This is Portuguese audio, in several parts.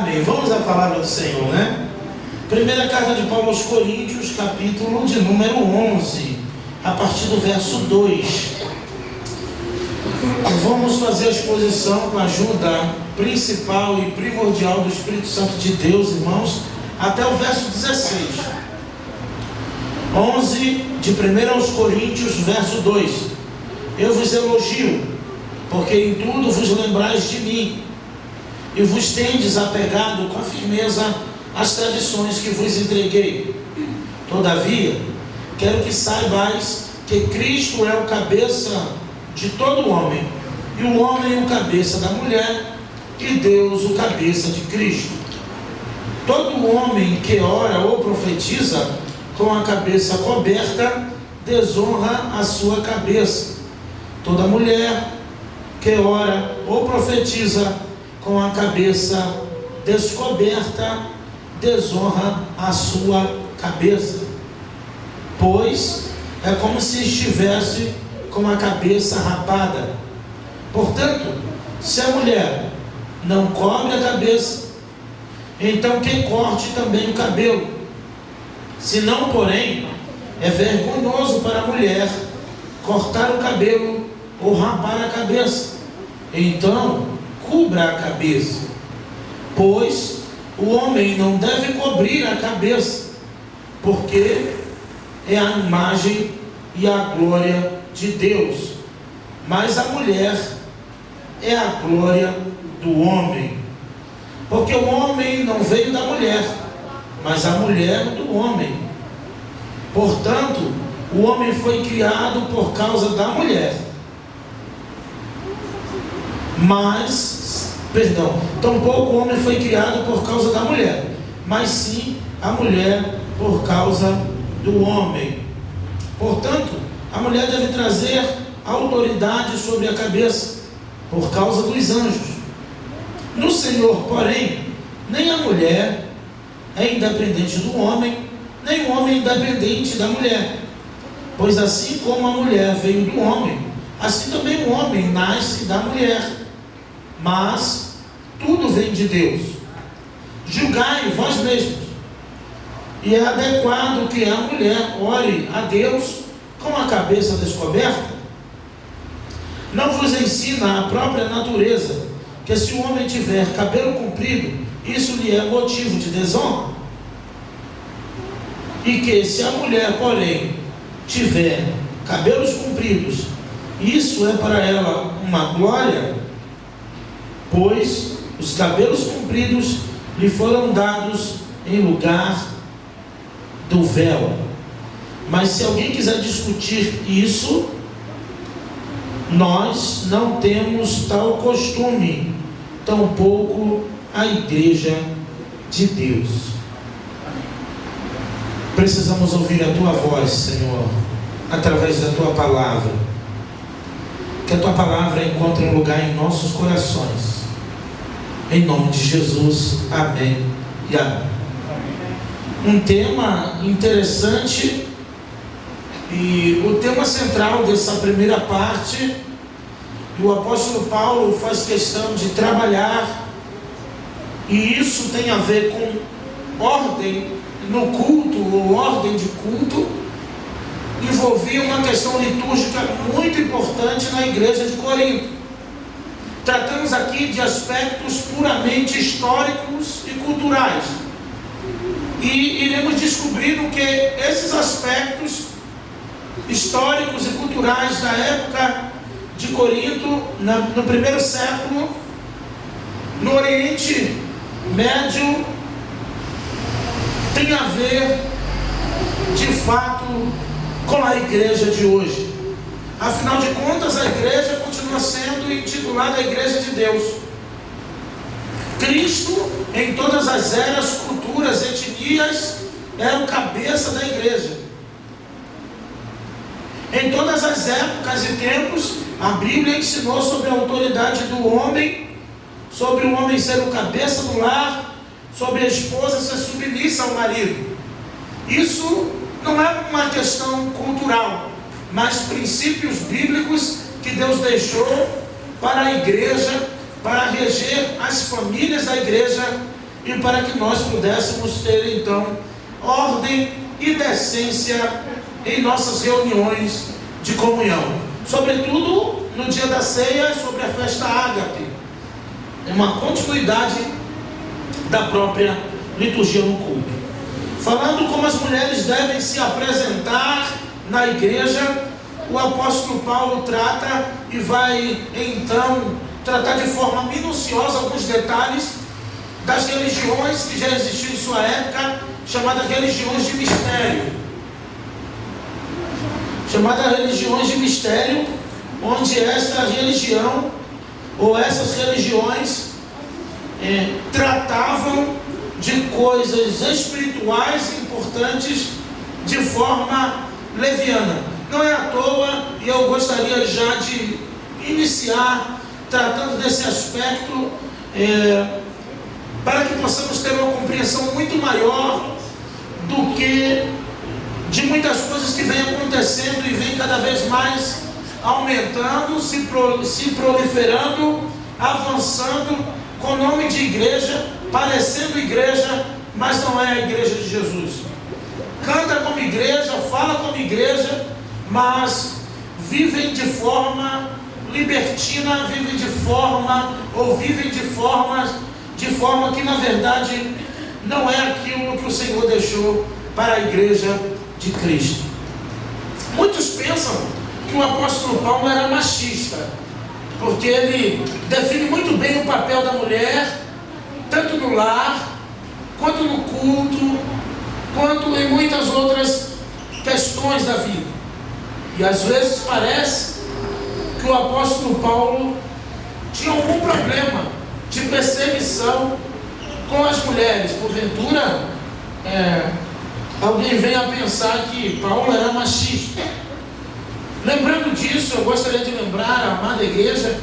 Amém. Vamos à palavra do Senhor, né? Primeira carta de Paulo aos Coríntios, capítulo de número 11, a partir do verso 2. Vamos fazer a exposição com a ajuda principal e primordial do Espírito Santo de Deus, irmãos, até o verso 16. 11 de 1 aos Coríntios, verso 2. Eu vos elogio, porque em tudo vos lembrais de mim, e vos tendes apegado com firmeza às tradições que vos entreguei. Todavia, quero que saibais que Cristo é o cabeça de todo homem, e o homem o cabeça da mulher, e Deus o cabeça de Cristo. Todo homem que ora ou profetiza com a cabeça coberta, desonra a sua cabeça. Toda mulher que ora ou profetiza com a cabeça descoberta, desonra a sua cabeça, pois é como se estivesse com a cabeça rapada. Portanto, se a mulher não cobre a cabeça, então que corte também o cabelo. Se não, porém, é vergonhoso para a mulher cortar o cabelo ou rapar a cabeça. Então, cubra a cabeça, pois o homem não deve cobrir a cabeça, porque é a imagem e a glória de Deus, mas a mulher é a glória do homem, porque o homem não veio da mulher, mas a mulher do homem. Portanto, o homem foi criado por causa da mulher, tampouco o homem foi criado por causa da mulher, mas sim a mulher por causa do homem. Portanto, a mulher deve trazer autoridade sobre a cabeça, por causa dos anjos. No Senhor, porém, nem a mulher é independente do homem, nem o homem é independente da mulher. Pois assim como a mulher veio do homem, assim também o homem nasce da mulher. Mas tudo vem de Deus. Julgai vós mesmos. E é adequado que a mulher ore a Deus com a cabeça descoberta? Não vos ensina a própria natureza que se o homem tiver cabelo comprido, isso lhe é motivo de desonra? E que se a mulher, porém, tiver cabelos compridos, isso é para ela uma glória? Pois os cabelos compridos lhe foram dados em lugar do véu. Mas se alguém quiser discutir isso, nós não temos tal costume, tampouco a igreja de Deus. Precisamos ouvir a tua voz, Senhor, através da tua palavra. Que a tua palavra encontre um lugar em nossos corações. Em nome de Jesus, amém e amém. Um tema interessante, e o tema central dessa primeira parte, o apóstolo Paulo faz questão de trabalhar, e isso tem a ver com ordem no culto, ou ordem de culto. Envolvia uma questão litúrgica muito importante na igreja de Corinto. Tratamos aqui de aspectos puramente históricos e culturais, e iremos descobrir o que esses aspectos históricos e culturais da época de Corinto, no primeiro século, no Oriente Médio, tem a ver de fato com a igreja de hoje. Afinal de contas, a igreja continua sendo intitulada a Igreja de Deus. Cristo, em todas as eras, culturas, etnias, é o cabeça da igreja. Em todas as épocas e tempos, a Bíblia ensinou sobre a autoridade do homem, sobre o homem ser o cabeça do lar, sobre a esposa ser submissa ao marido. Isso não é uma questão cultural, mas princípios bíblicos que Deus deixou para a igreja, para reger as famílias da igreja e para que nós pudéssemos ter então ordem e decência em nossas reuniões de comunhão, sobretudo no dia da ceia, sobre a festa ágape. É uma continuidade da própria liturgia no culto, falando como as mulheres devem se apresentar na igreja. O apóstolo Paulo trata e vai então tratar de forma minuciosa alguns detalhes das religiões que já existiam em sua época, chamadas religiões de mistério. Onde esta religião, ou essas religiões, tratavam de coisas espirituais importantes de forma leviana. Não é à toa, e eu gostaria já de iniciar tratando desse aspecto, para que possamos ter uma compreensão muito maior do que de muitas coisas que vem acontecendo e vem cada vez mais aumentando, se proliferando, avançando, com o nome de igreja, parecendo igreja, mas não é a igreja de Jesus. Canta como igreja, fala como igreja, mas vivem de forma libertina, vivem de forma que na verdade não é aquilo que o Senhor deixou para a igreja de Cristo. Muitos pensam que o apóstolo Paulo era machista, porque ele define muito bem o papel da mulher, tanto no lar, quanto no culto, quanto em muitas outras questões da vida. E às vezes parece que o apóstolo Paulo tinha algum problema de perseguição com as mulheres. Porventura, alguém venha a pensar que Paulo era machista. Lembrando disso, eu gostaria de lembrar a amada igreja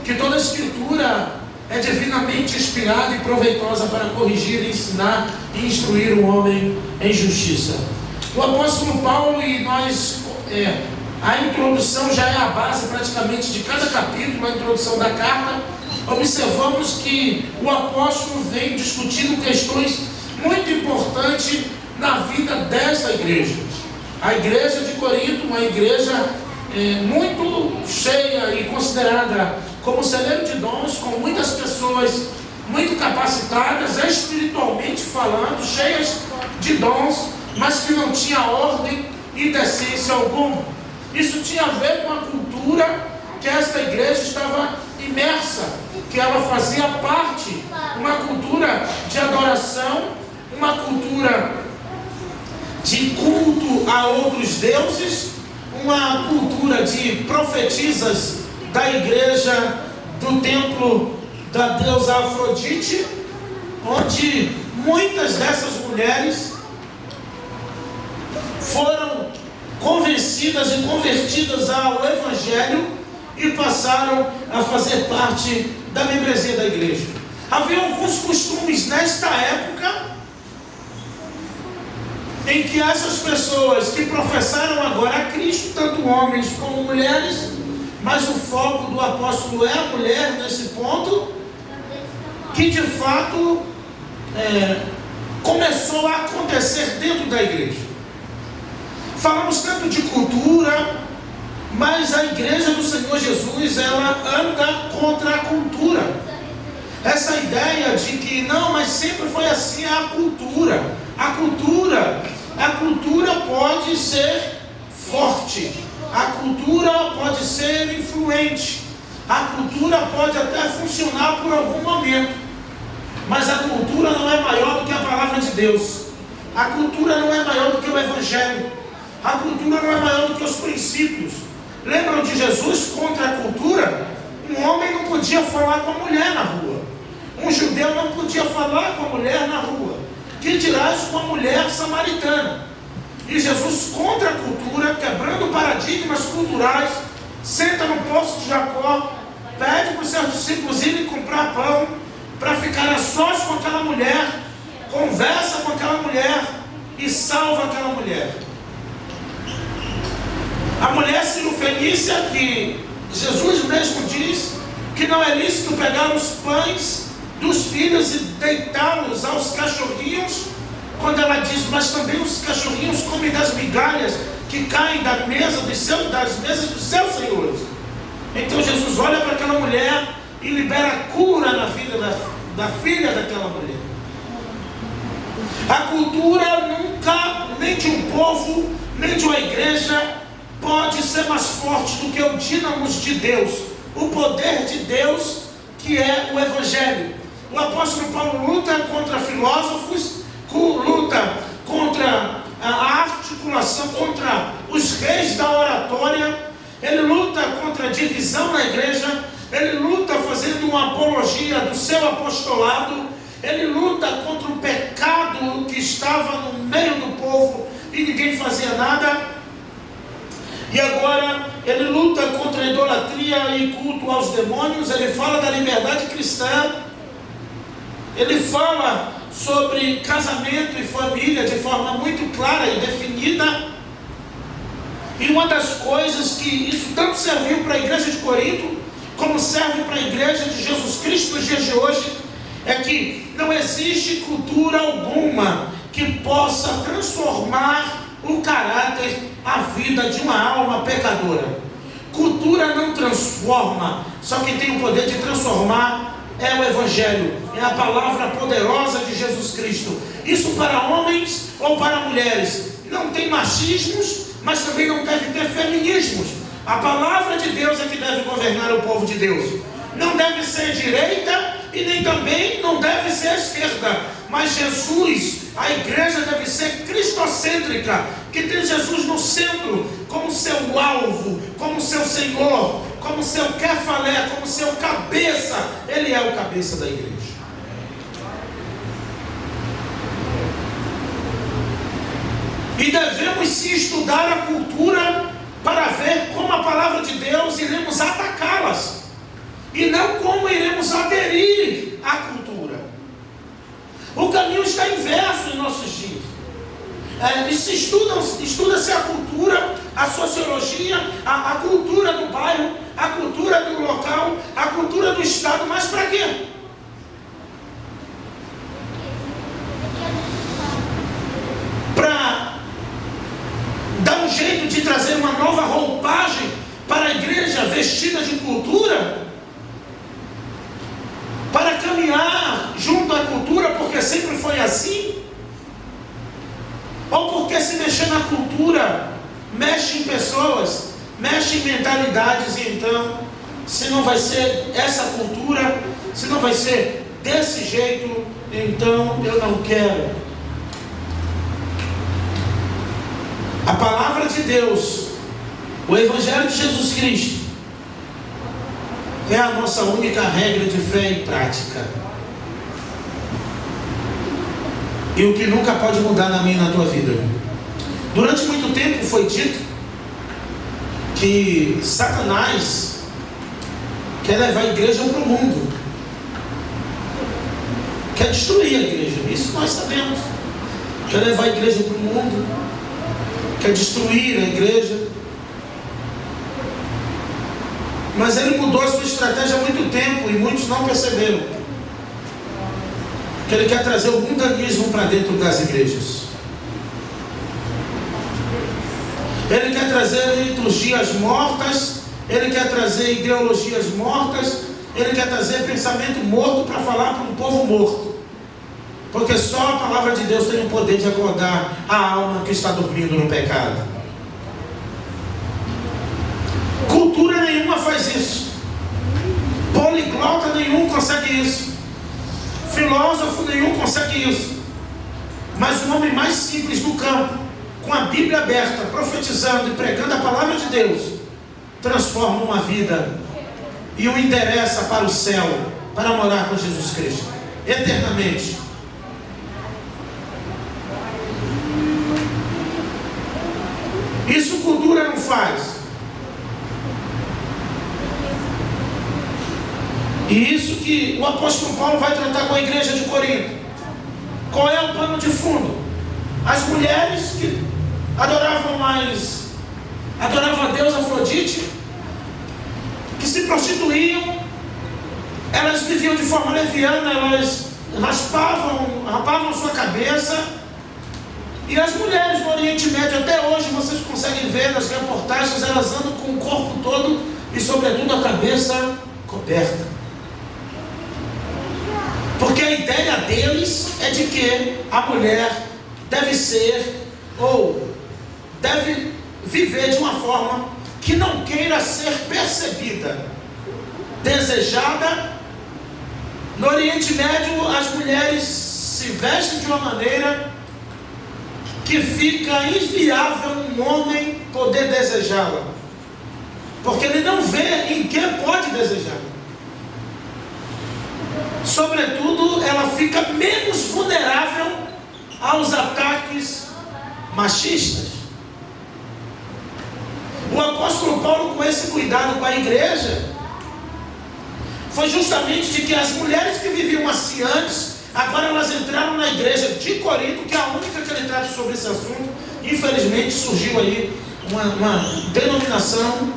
que toda a Escritura é divinamente inspirada e proveitosa para corrigir, ensinar e instruir o homem em justiça. O apóstolo Paulo, e nós, a introdução já é a base praticamente de cada capítulo, a introdução da carta, observamos que o apóstolo vem discutindo questões muito importantes na vida desta igreja. A igreja de Corinto, uma igreja muito cheia e considerada como celeiro de dons, com muitas pessoas muito capacitadas, espiritualmente falando, cheias de dons, mas que não tinha ordem e decência alguma. Isso tinha a ver com a cultura que esta igreja estava imersa, que ela fazia parte, uma cultura de adoração, uma cultura de culto a outros deuses, uma cultura de profetisas da igreja do templo da deusa Afrodite, onde muitas dessas mulheres foram convencidas e convertidas ao Evangelho e passaram a fazer parte da membresia da igreja. Havia alguns costumes nesta época em que essas pessoas que professaram agora a Cristo, tanto homens como mulheres, mas o foco do apóstolo é a mulher nesse ponto, que de fato começou a acontecer dentro da igreja. Falamos tanto de cultura, mas a igreja do Senhor Jesus, ela anda contra a cultura. Essa ideia de que não, mas sempre foi assim, é a cultura. A cultura pode ser forte, a cultura pode ser influente, a cultura pode até funcionar por algum momento, mas a cultura não é maior do que a palavra de Deus. A cultura não é maior do que o Evangelho. A cultura não é maior do que os princípios. Lembram de Jesus contra a cultura? Um homem não podia falar com a mulher na rua. Um judeu não podia falar com a mulher na rua. Que dirás com a mulher samaritana? E Jesus, contra a cultura, quebrando paradigmas culturais, senta no poço de Jacó, pede para os seus discípulos irem comprar pão, para ficar a sós com aquela mulher, conversa com aquela mulher e salva aquela mulher. A mulher sirofenícia, que Jesus mesmo diz que não é lícito pegar os pães dos filhos e deitá-los aos cachorrinhos, quando ela diz, mas também os cachorrinhos comem das migalhas que caem das mesas dos seus senhores. Então Jesus olha para aquela mulher e libera cura na vida da filha daquela mulher. A cultura nunca, nem de um povo, nem de uma igreja, pode ser mais forte do que o dínamo de Deus, o poder de Deus, que é o Evangelho. O apóstolo Paulo luta contra filósofos, luta contra a articulação, contra os reis da oratória, ele luta contra a divisão na igreja, ele luta fazendo uma apologia do seu apostolado, ele luta contra o pecado que estava no meio do povo e ninguém fazia nada. E agora ele luta contra a idolatria e culto aos demônios. Ele fala da liberdade cristã, ele fala sobre casamento e família de forma muito clara e definida. E uma das coisas que isso tanto serviu para a igreja de Corinto, como serve para a igreja de Jesus Cristo nos dias de hoje, é que não existe cultura alguma que possa transformar o caráter, a vida de uma alma pecadora. Cultura não transforma, só que tem o poder de transformar é o Evangelho, é a palavra poderosa de Jesus Cristo. Isso para homens ou para mulheres. Não tem machismos, mas também não deve ter feminismos. A palavra de Deus é que deve governar o povo de Deus. Não deve ser direita e nem também não deve ser esquerda. Mas Jesus, a igreja deve ser cristocêntrica, que tem Jesus no centro, como seu alvo, como seu Senhor, como seu quefalé, como seu cabeça. Ele é o cabeça da igreja. E devemos se estudar a cultura para ver como a palavra de Deus iremos atacá-las e não como iremos aderir à cultura. O caminho está inverso em nossos dias. Estuda-se a cultura, a sociologia, a cultura do bairro, a cultura do local, a cultura do estado, mas para quê? Para dar um jeito de trazer uma nova roupagem para a igreja vestida de cultura? Para caminhar junto à cultura porque sempre foi assim? Ou porque se mexer na cultura mexe em pessoas, mexe em mentalidades, e então, se não vai ser essa cultura, se não vai ser desse jeito, então eu não quero. A palavra de Deus, o Evangelho de Jesus Cristo, é a nossa única regra de fé e prática. E o que nunca pode mudar na minha e na tua vida. Durante muito tempo foi dito que Satanás quer levar a igreja para o mundo, quer destruir a igreja. Isso nós sabemos. Quer levar a igreja para o mundo, quer destruir a igreja. Mas ele mudou a sua estratégia há muito tempo e muitos não perceberam. Que ele quer trazer o mundanismo para dentro das igrejas. Ele quer trazer liturgias mortas, ele quer trazer ideologias mortas, ele quer trazer pensamento morto para falar para um povo morto. Porque só a palavra de Deus tem o poder de acordar a alma que está dormindo no pecado. Cultura nenhuma faz isso. Poliglota nenhum consegue isso. Filósofo nenhum consegue isso. Mas o homem mais simples do campo, com a Bíblia aberta, profetizando e pregando a palavra de Deus, transforma uma vida e o endereça para o céu, para morar com Jesus Cristo eternamente. Isso cultura não faz. E isso que o apóstolo Paulo vai tratar com a igreja de Corinto. Qual é o pano de fundo? As mulheres que adoravam a Deus Afrodite, que se prostituíam, elas viviam de forma leviana, elas rapavam sua cabeça. E as mulheres no Oriente Médio, até hoje, vocês conseguem ver nas reportagens, elas andam com o corpo todo e sobretudo a cabeça coberta. Porque a ideia deles é de que a mulher deve ser, ou deve viver de uma forma que não queira ser percebida, desejada. No Oriente Médio, as mulheres se vestem de uma maneira que fica inviável um homem poder desejá-la, porque ele não vê em que pode desejá-la. Sobretudo, ela fica menos vulnerável aos ataques machistas. O apóstolo Paulo, com esse cuidado com a igreja, foi justamente de que as mulheres que viviam assim antes, agora elas entraram na igreja de Corinto, que é a única que ele trata sobre esse assunto. Infelizmente surgiu aí uma denominação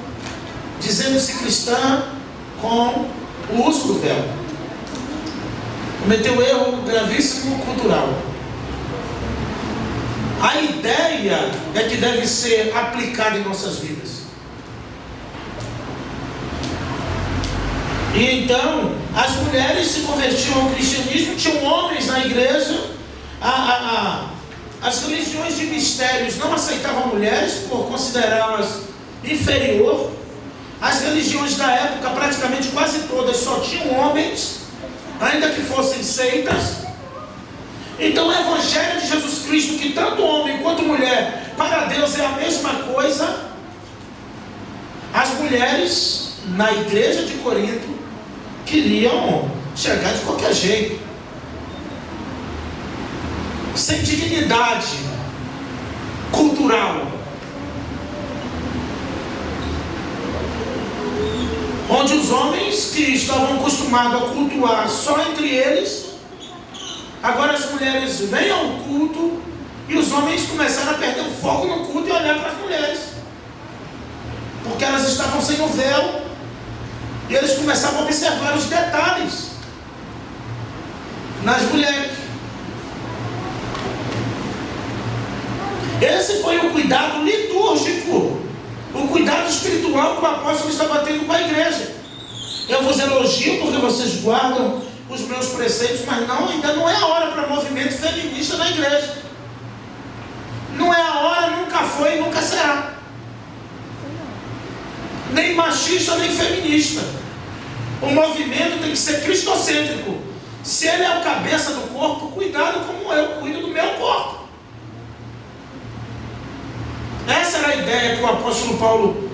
dizendo-se cristã com o uso do véu. Cometeu erro gravíssimo cultural. A ideia é que deve ser aplicada em nossas vidas. E então, as mulheres se convertiam ao cristianismo, tinham homens na igreja. As religiões de mistérios não aceitavam mulheres por considerá-las inferior. As religiões da época, praticamente quase todas, só tinham homens, ainda que fossem seitas. Então o Evangelho de Jesus Cristo, que tanto homem quanto mulher, para Deus é a mesma coisa, as mulheres na igreja de Corinto queriam chegar de qualquer jeito, sem dignidade cultural, onde os homens que estavam acostumados a cultuar só entre eles, agora as mulheres vêm ao culto e os homens começaram a perder o foco no culto e olhar para as mulheres, porque elas estavam sem o véu, e eles começavam a observar os detalhes nas mulheres. Esse foi o cuidado litúrgico, o cuidado espiritual que o apóstolo estava tendo com a igreja. Eu vos elogio porque vocês guardam os meus preceitos, mas ainda não é a hora para movimento feminista na igreja. Não é a hora, nunca foi e nunca será. Nem machista, nem feminista. O movimento tem que ser cristocêntrico. Se ele é o cabeça do corpo, cuidado como eu cuido do meu corpo. Essa era a ideia que o apóstolo Paulo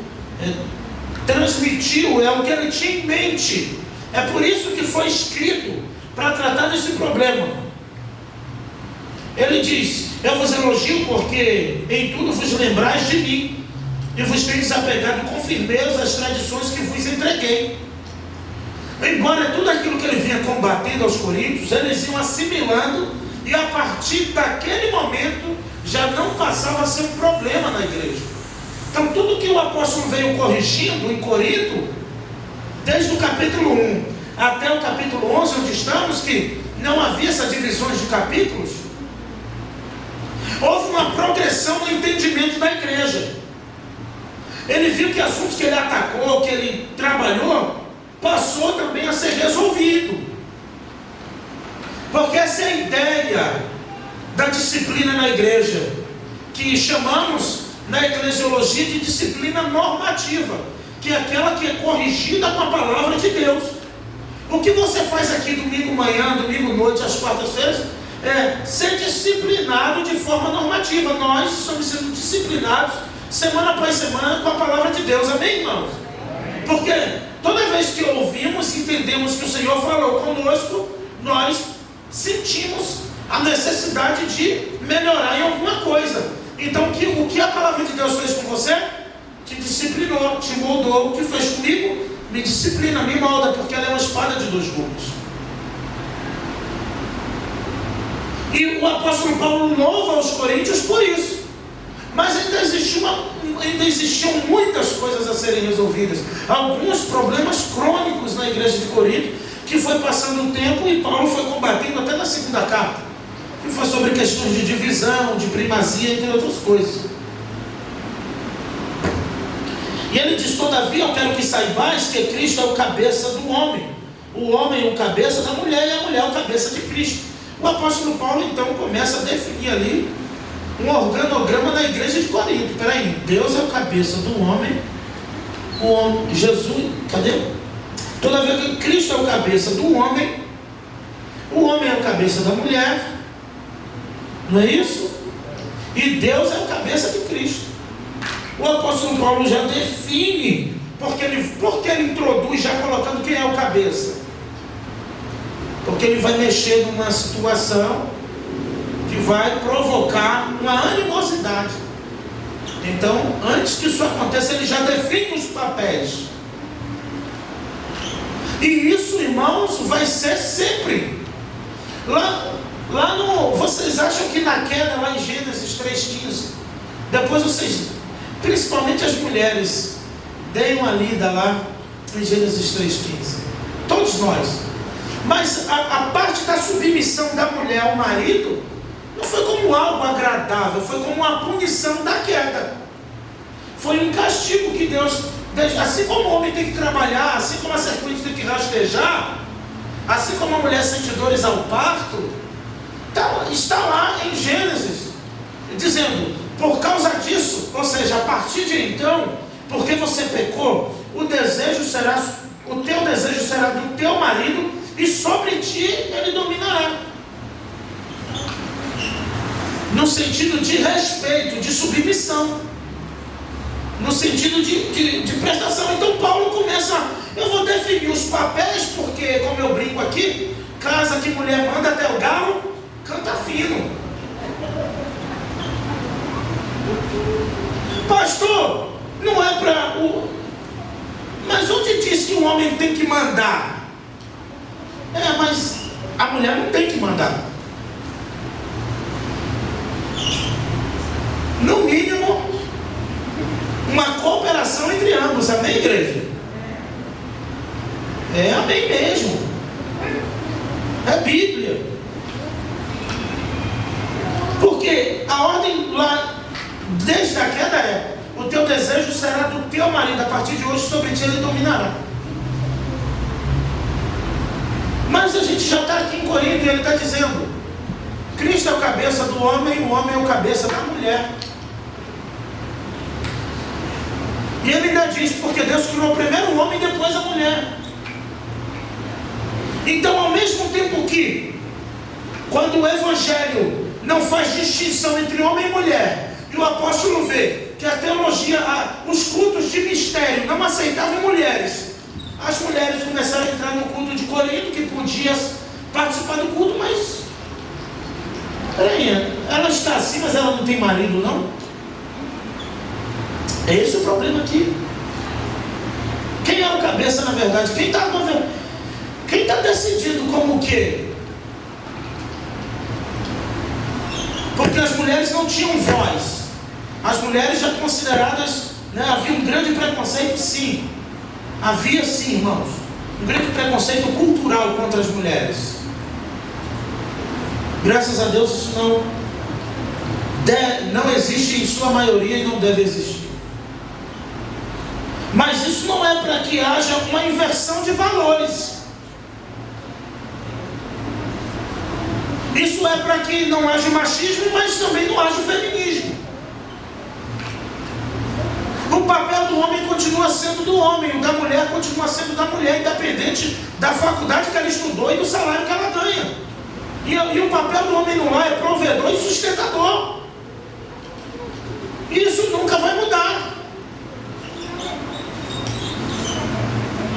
transmitiu, é o que ele tinha em mente. É por isso que foi escrito, para tratar desse problema. Ele diz: eu vos elogio porque em tudo vos lembrais de mim, e vos tendes apegado com firmeza às tradições que vos entreguei. Embora tudo aquilo que ele vinha combatendo aos coríntios, eles iam assimilando, e a partir daquele momento já não passava a ser um problema na igreja. Então tudo que o apóstolo veio corrigindo em Corinto, desde o capítulo 1 até o capítulo 11, onde estamos, que não havia essas divisões de capítulos, houve uma progressão no entendimento da igreja. Ele viu que assuntos que ele atacou, que ele trabalhou, passou também a ser resolvido. Porque essa é a ideia da disciplina na igreja, que chamamos na eclesiologia de disciplina normativa, que é aquela que é corrigida com a palavra de Deus. O que você faz aqui domingo manhã, domingo noite, às quartas-feiras, é ser disciplinado de forma normativa. Nós somos sendo disciplinados semana após semana com a palavra de Deus. Amém, irmãos? Porque toda vez que ouvimos e entendemos que o Senhor falou conosco, nós sentimos a necessidade de melhorar em alguma coisa. Então o que a palavra de Deus fez com você? Te disciplinou, te moldou. O que fez comigo? Me disciplina, me molda, porque ela é uma espada de dois gumes. E o apóstolo Paulo louva aos coríntios por isso. Mas ainda existiam muitas coisas a serem resolvidas. Alguns problemas crônicos na igreja de Corinto, que foi passando o tempo e Paulo foi combatendo até na segunda carta, que foi sobre questões de divisão, de primazia, entre outras coisas. E ele diz: todavia eu quero que saibais que Cristo é o cabeça do homem, o homem é o cabeça da mulher e a mulher é o cabeça de Cristo. O apóstolo Paulo então começa a definir ali um organograma da igreja de Corinto. Peraí, Deus é o cabeça do homem, o homem, Jesus, cadê? Todavia que Cristo é o cabeça do homem, o homem é o cabeça da mulher, não é isso? E Deus é o cabeça de Cristo. O apóstolo Paulo já define, porque ele introduz já colocando quem é o cabeça. Porque ele vai mexer numa situação que vai provocar uma animosidade. Então, antes que isso aconteça, ele já define os papéis. E isso, irmãos, vai ser sempre. Vocês acham que na queda, lá em Gênesis 3,15, depois vocês, principalmente as mulheres, deem uma lida lá em Gênesis 3,15. Todos nós. Mas a parte da submissão da mulher ao marido não foi como algo agradável, foi como uma punição da queda. Foi um castigo que Deus, assim como o homem tem que trabalhar, assim como a serpente tem que rastejar, assim como a mulher sente dores ao parto, está lá em Gênesis, dizendo: por causa disso, ou seja, a partir de então, porque você pecou, o teu desejo será do teu marido, e sobre ti ele dominará. No sentido de respeito, de submissão, no sentido de prestação. Então Paulo começa: eu vou definir os papéis, porque, como eu brinco aqui, casa que mulher manda até o galo canta fino. Pastor, não é para o... Mas onde diz que o homem tem que mandar? Mas a mulher não tem que mandar. No mínimo, uma cooperação entre ambos. Amém, igreja? Amém mesmo. É Bíblia. Porque a ordem lá, desde a queda, é: o teu desejo será do teu marido, a partir de hoje sobre ti ele dominará. Mas a gente já está aqui em Corinto e ele está dizendo: Cristo é o cabeça do homem, o homem é o cabeça da mulher. E ele ainda diz: porque Deus criou primeiro o homem e depois a mulher. Então, ao mesmo tempo que, quando o Evangelho não faz distinção entre homem e mulher, e o apóstolo vê que a teologia, os cultos de mistério não aceitavam mulheres, as mulheres começaram a entrar no culto de Corinto, que podia participar do culto, mas peraí, ela está assim, mas ela não tem marido, não? É esse o problema aqui. Quem é o cabeça, na verdade? Quem está decidindo como o quê? Porque as mulheres não tinham voz. As mulheres já consideradas, havia um grande preconceito, sim. Havia sim, irmãos, um grande preconceito cultural contra as mulheres. Graças a Deus isso não existe em sua maioria e não deve existir. Mas isso não é para que haja uma inversão de valores. Isso é para que não haja machismo, mas também não haja feminismo. O papel do homem continua sendo do homem, o da mulher continua sendo da mulher, independente da faculdade que ela estudou e do salário que ela ganha. E o papel do homem no lar é provedor e sustentador. Isso nunca vai mudar.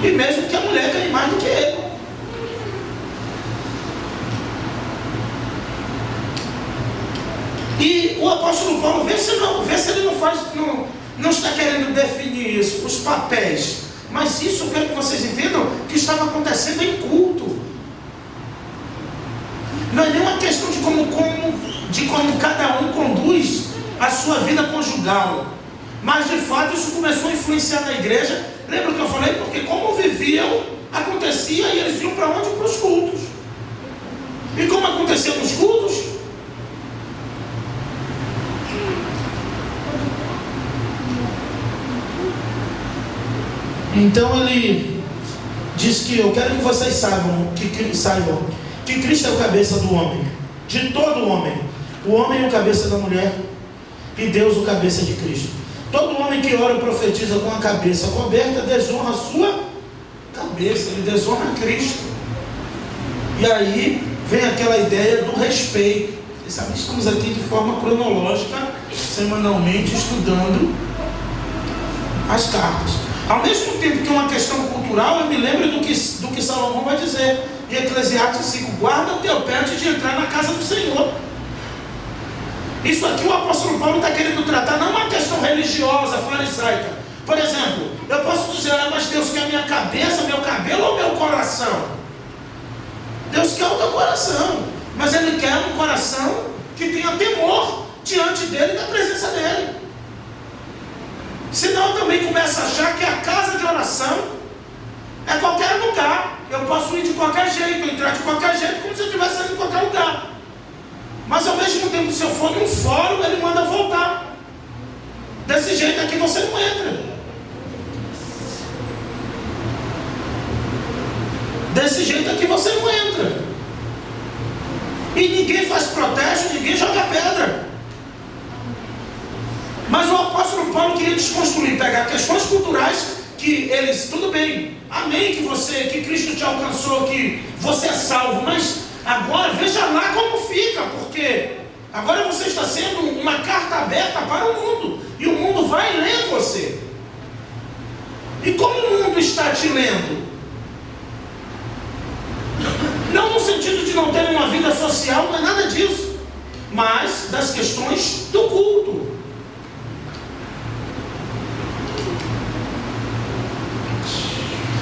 E mesmo que a mulher ganhe mais do que ele. E o apóstolo Paulo, vê se ele não está querendo definir isso, os papéis. Mas isso, eu quero que vocês entendam, que estava acontecendo em culto. Não é nenhuma questão de como cada um conduz a sua vida conjugal. Mas de fato isso começou a influenciar na igreja. Lembra que eu falei? Porque como viviam acontecia e eles iam para onde? Para os cultos. E como acontecia nos cultos? Então ele diz que eu quero que vocês saibam que Cristo é o cabeça do homem, de todo homem. O homem é o cabeça da mulher e Deus o cabeça de Cristo. Todo homem que ora profetiza com a cabeça coberta desonra a sua cabeça, ele desonra a Cristo. E aí vem aquela ideia do respeito. Vocês sabem, estamos aqui de forma cronológica, semanalmente, estudando as cartas. Ao mesmo tempo que é uma questão cultural, eu me lembro do que Salomão vai dizer em Eclesiastes 5: guarda o teu pé antes de entrar na casa do Senhor. Isso aqui o apóstolo Paulo está querendo tratar, não uma questão religiosa, farisaica. Por exemplo, eu posso dizer, mas Deus quer minha cabeça, meu cabelo ou meu coração? Deus quer o teu coração, mas Ele quer um coração que tenha temor diante dEle e da presença dEle. Senão eu também começo a achar que a casa de oração é qualquer lugar. Eu posso ir de qualquer jeito, entrar de qualquer jeito, como se eu estivesse indo em qualquer lugar. Mas ao mesmo tempo, se eu for num fórum, ele manda voltar. Desse jeito aqui você não entra. Desse jeito aqui você não entra. E ninguém faz protesto, ninguém joga pedra. Mas o apóstolo Paulo queria desconstruir, pegar questões culturais que eles, tudo bem, amém que Cristo te alcançou, que você é salvo, mas agora veja lá como fica, porque agora você está sendo uma carta aberta para o mundo, e o mundo vai ler você. E como o mundo está te lendo? Não no sentido de não ter uma vida social, não é nada disso, mas das questões do culto.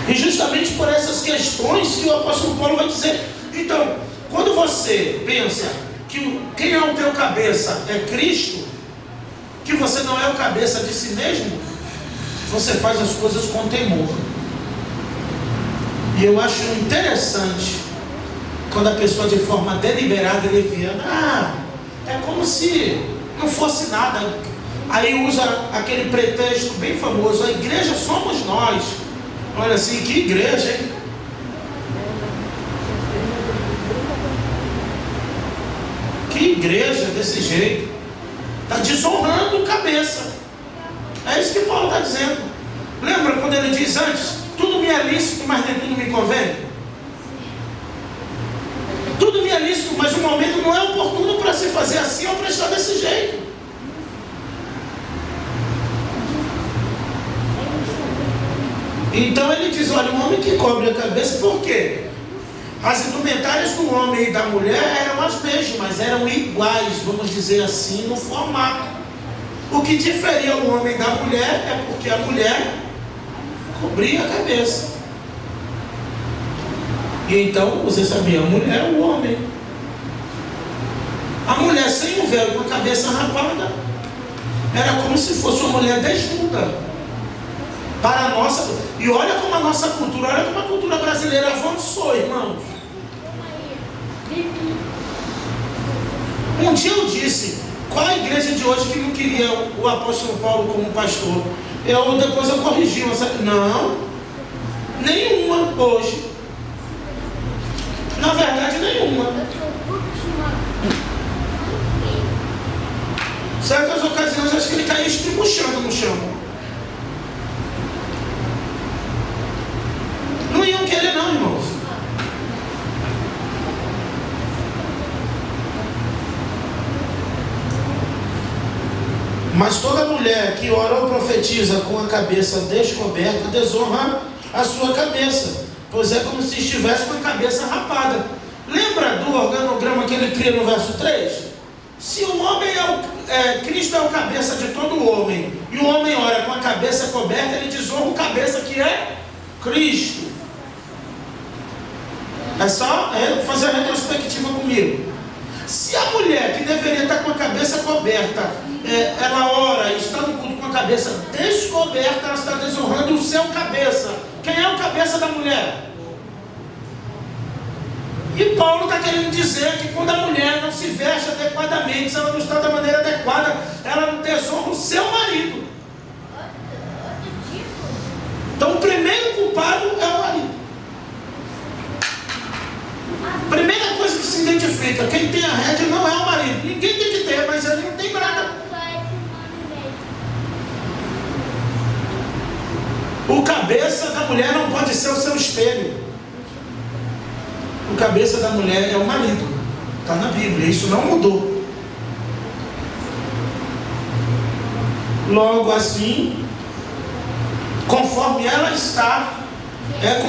E justamente por essas questões que o apóstolo Paulo vai dizer. Então, quando você pensa que quem é o teu cabeça é Cristo, que você não é o cabeça de si mesmo, você faz as coisas com temor. E eu acho interessante quando a pessoa de forma deliberada e leviana, é como se não fosse nada. Aí usa aquele pretexto bem famoso, a igreja somos nós. Olha assim, que igreja, hein? Que igreja desse jeito? Está desonrando o cabeça. É isso que Paulo está dizendo. Lembra quando ele diz antes: tudo me é lícito, mas nem tudo me convém? Tudo me é lícito, mas o momento não é oportuno para se fazer assim ou para estar desse jeito. Então ele diz: olha, o homem que cobre a cabeça, por quê? As indumentárias do homem e da mulher eram as mesmas, eram iguais, vamos dizer assim, no formato. O que diferia o homem da mulher é porque a mulher cobria a cabeça. E então, você sabia, a mulher é o homem. A mulher sem o véu, com a cabeça rapada, era como se fosse uma mulher desnuda. Para a nossa, e olha como a nossa cultura, olha como a cultura brasileira avançou, irmãos. Um dia eu disse: qual a igreja de hoje que não queria o apóstolo Paulo como pastor? Depois eu corrigi, não, nenhuma hoje. Na verdade, nenhuma. Certas ocasiões acho que ele caía estribuchando no chão. Não iam querer não, irmãos. Mas toda mulher que ora ou profetiza com a cabeça descoberta desonra a sua cabeça, pois é como se estivesse com a cabeça rapada. Lembra do organograma que ele cria no verso 3? Se o homem Cristo é o cabeça de todo homem, e o homem ora com a cabeça coberta, ele desonra o cabeça que é Cristo. É só fazer a retrospectiva comigo. Se a mulher que deveria estar com a cabeça coberta, ela ora e está no culto com a cabeça descoberta, ela está desonrando o seu cabeça. Quem é o cabeça da mulher? E Paulo está querendo dizer que quando a mulher não se veste adequadamente, se ela não está da maneira adequada, ela não desonra o seu marido. Então o primeiro culpado é o marido. Primeira coisa que se identifica, quem tem a rédea não é o marido. Ninguém tem que ter, mas ele não tem nada. O cabeça da mulher não pode ser o seu espelho. O cabeça da mulher é o marido. Está na Bíblia, isso não mudou. Logo assim, conforme ela está, é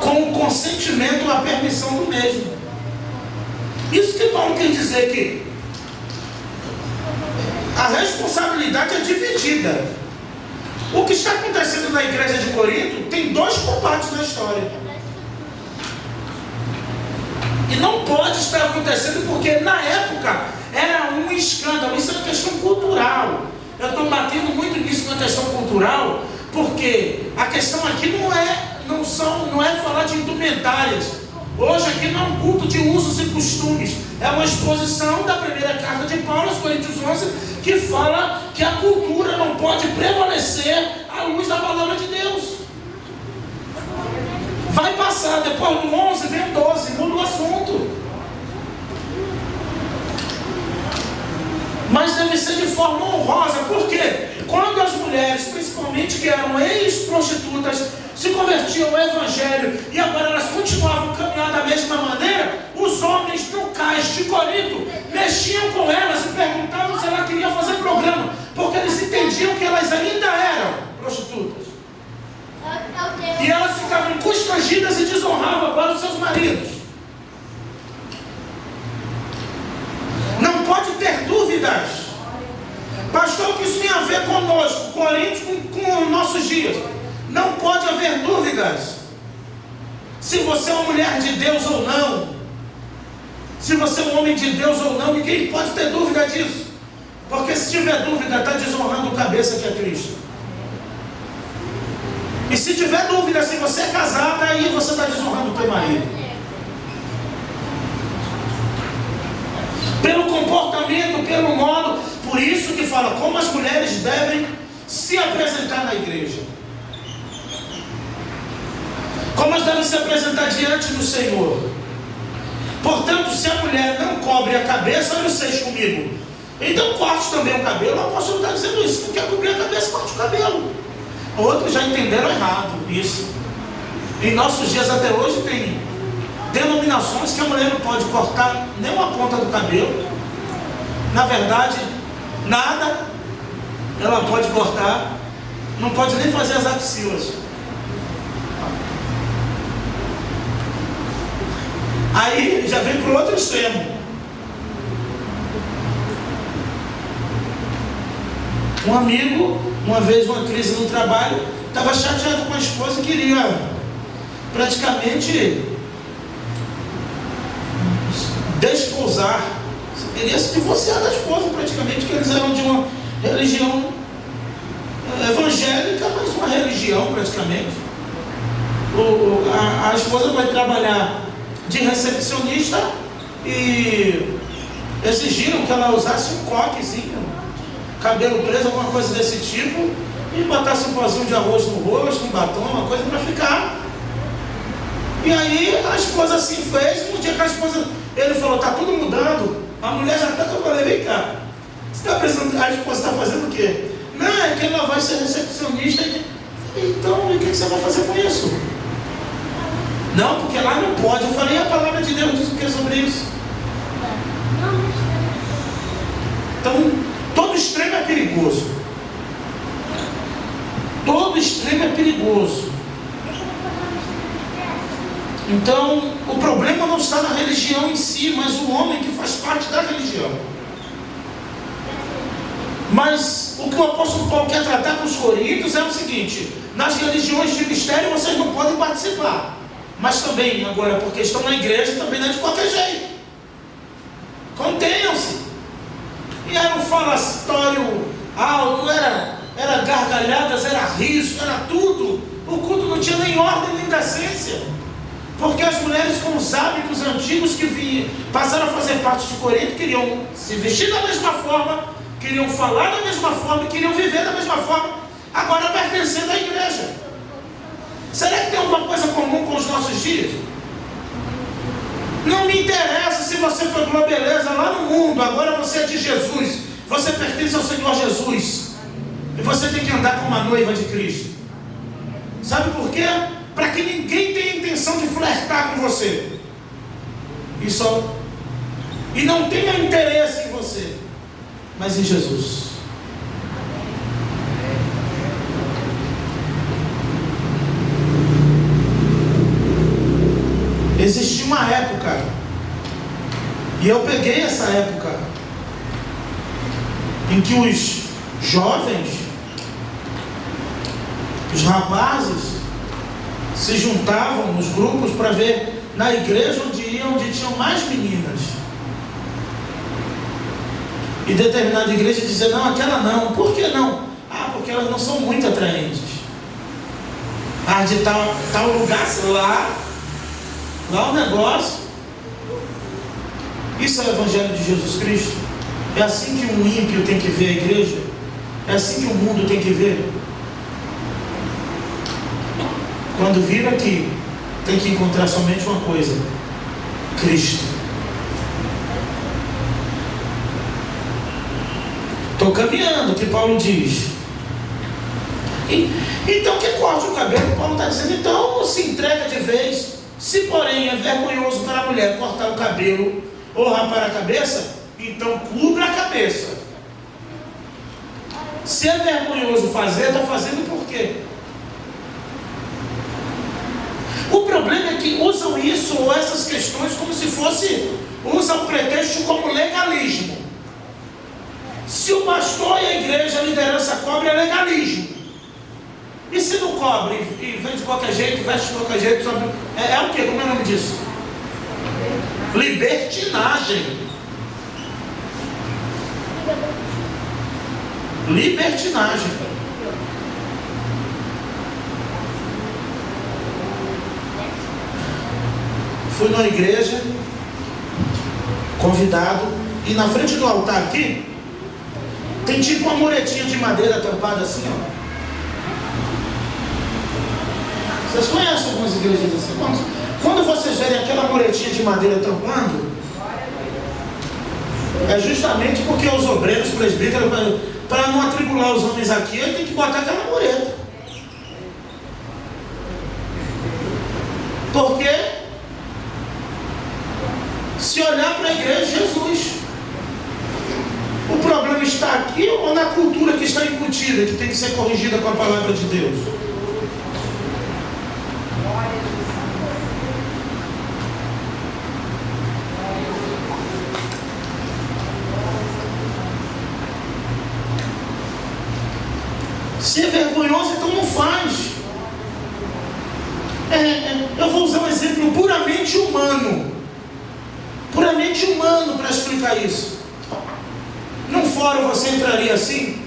com o consentimento, a permissão do mesmo. Isso que Paulo quer dizer, que a responsabilidade é dividida. O que está acontecendo na igreja de Corinto tem dois culpados na história. E não pode estar acontecendo porque na época era um escândalo. Isso é uma questão cultural. Eu estou batendo muito nisso na questão cultural, porque a questão aqui não é falar de indumentárias. Hoje aqui não é um culto de usos e costumes. É uma exposição da primeira carta de Paulo aos Coríntios 11, que fala que a cultura não pode prevalecer à luz da palavra de Deus. Vai passar, depois do 11 vem 12, muda o assunto. Mas deve ser de forma honrosa. Por quê? Quando as mulheres, principalmente que eram ex-prostitutas, se convertiam ao Evangelho e agora elas continuavam caminhando da mesma maneira, os homens no cais de Corinto mexiam com elas e perguntavam se ela queria fazer programa, porque eles entendiam que elas ainda eram prostitutas. E elas ficavam constrangidas e desonravam agora os seus maridos. Não pode ter dúvidas. Pastor, o que isso tem a ver conosco, Coríntios, com os nossos dias? Não pode haver dúvidas. Se você é uma mulher de Deus ou não, se você é um homem de Deus ou não, ninguém pode ter dúvida disso. Porque se tiver dúvida, está desonrando o cabeça que é Cristo. E se tiver dúvida se você é casada, aí você está desonrando o teu marido. Pelo comportamento, pelo modo. Por isso que fala como as mulheres devem se apresentar na igreja. Como elas devem se apresentar diante do Senhor. Portanto, se a mulher não cobre a cabeça, olha o 6 comigo. Então corte também o cabelo. O apóstolo está dizendo isso. Se não quer cobrir a cabeça, corte o cabelo. Outros já entenderam errado isso. Em nossos dias até hoje tem denominações que a mulher não pode cortar nem uma ponta do cabelo. Na verdade, nada ela pode cortar. Não pode nem fazer as axilas. Aí já vem para o outro extremo. Um amigo, uma vez, uma crise no trabalho, estava chateado com a esposa e queria praticamente desposar. Queria se divorciar da esposa, praticamente, que eles eram de uma religião evangélica, mas uma religião praticamente. A esposa vai trabalhar de recepcionista e exigiram que ela usasse um coquezinho, cabelo preso, alguma coisa desse tipo, e botasse um pozinho de arroz no rosto, um batom, uma coisa para ficar. E aí a esposa assim fez. No dia que a esposa, ele falou, está tudo mudando. A mulher já está, eu falei, vem cá, você está pensando, a esposa está fazendo o quê? Não, é que ela vai ser recepcionista. Então, e o que você vai fazer com isso? Não, porque lá não pode. Eu falei, a palavra de Deus diz o que sobre isso? Então, todo extremo é perigoso. Todo extremo é perigoso. Então, o problema não está na religião em si, mas o homem que faz parte da religião. Mas o que o apóstolo Paulo quer tratar com os coríntios é o seguinte: nas religiões de mistério vocês não podem participar. Mas também, agora, porque estão na igreja, também não é de qualquer jeito. Contenham-se. E era um falatório alto, era gargalhadas, era riso, era tudo. O culto não tinha nem ordem nem decência. Porque as mulheres com os hábitos antigos que passaram a fazer parte de Corinto queriam se vestir da mesma forma, queriam falar da mesma forma, queriam viver da mesma forma, agora pertencendo à igreja. Será que tem alguma coisa comum com os nossos dias? Não me interessa se você foi globeleza lá no mundo, agora você é de Jesus, você pertence ao Senhor Jesus, e você tem que andar como a noiva de Cristo. Sabe por quê? Para que ninguém tenha intenção de flertar com você, e não tenha interesse em você, mas em Jesus. Existia uma época, e eu peguei essa época, em que os jovens, os rapazes, se juntavam nos grupos para ver na igreja onde tinham mais meninas. E determinada igreja dizia: não, aquela não. Por que não? Ah, porque elas não são muito atraentes. Ah, de tal lugar, lá o negócio. Isso é o Evangelho de Jesus Cristo? É assim que um ímpio tem que ver a igreja? É assim que o mundo tem que ver? Quando vir aqui, tem que encontrar somente uma coisa: Cristo. Estou caminhando, o que Paulo diz. Então que corte o cabelo, Paulo está dizendo, então se entrega de vez. Se porém é vergonhoso para a mulher cortar o cabelo ou rapar a cabeça, então cubra a cabeça. Se é vergonhoso fazer, está fazendo por quê? O problema é que usam isso ou essas questões como se usam o pretexto como legalismo. Se o pastor e a igreja, a liderança cobre, é legalismo. E se não cobre e vem de qualquer jeito, veste de qualquer jeito, é o quê? Como é o nome disso? Libertinagem. Libertinagem. Fui numa igreja, convidado, e na frente do altar aqui, tem tipo uma muretinha de madeira tampada assim, ó. Vocês conhecem algumas igrejas assim? Quando vocês verem aquela muretinha de madeira tampando, é justamente porque os obreiros, presbíteros, para não atribular os homens aqui, ele tem que botar aquela mureta. Porque se olhar para a igreja, Jesus. O problema está aqui ou na cultura que está incutida, que tem que ser corrigida com a palavra de Deus? Se é vergonhoso, então não faz. Eu vou usar um exemplo puramente humano. Puramente humano para explicar isso. Num fórum você entraria assim?